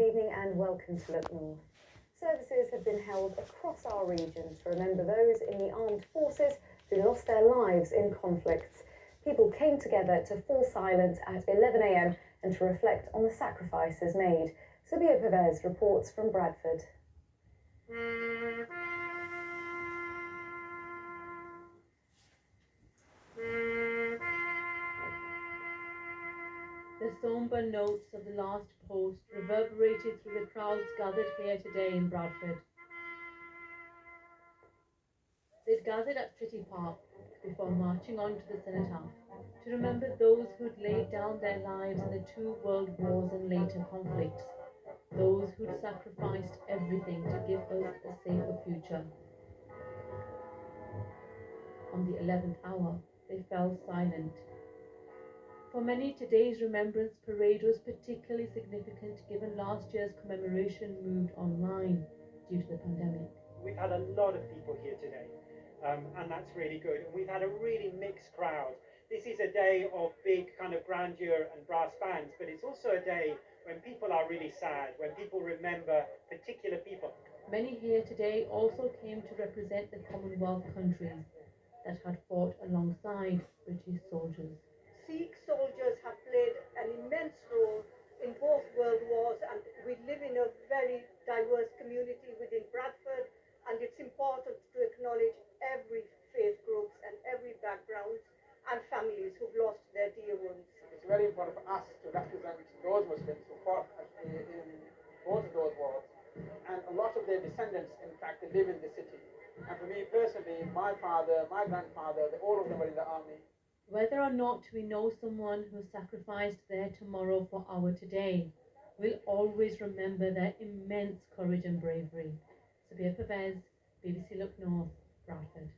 good evening and welcome to Look North. Services have been held across our region to remember those in the armed forces who lost their lives in conflicts. People came together to fall silent at 11 a.m. and to reflect on the sacrifices made. Sabia Pervez reports from Bradford. The sombre notes of the last post reverberated through the crowds gathered here today in Bradford. They'd gathered at City Park before marching on to the Cenotaph to remember those who'd laid down their lives in the two world wars and later conflicts, those who'd sacrificed everything to give us a safer future. On the 11th hour, they fell silent. For many, today's Remembrance Parade was particularly significant given last year's commemoration moved online due to the pandemic. We've had a lot of people here today, and that's really good. And we've had a really mixed crowd. This is a day of big kind of grandeur and brass bands, but it's also a day when people are really sad, when people remember particular people. Many here today also came to represent the Commonwealth countries that had fought alongside British soldiers. Sikh soldiers have played an immense role in both world wars, and we live in a very diverse community within Bradford, and it's important to acknowledge every faith groups and every background and families who've lost their dear ones. It's very important for us to represent those Muslims who fought in both of those wars, and a lot of their descendants, in fact, they live in the city. And for me personally, my father, my grandfather, all of them were in the army. Whether or not we know someone who sacrificed their tomorrow for our today, we'll always remember their immense courage and bravery. Sabia Pervez, BBC Look North, Bradford.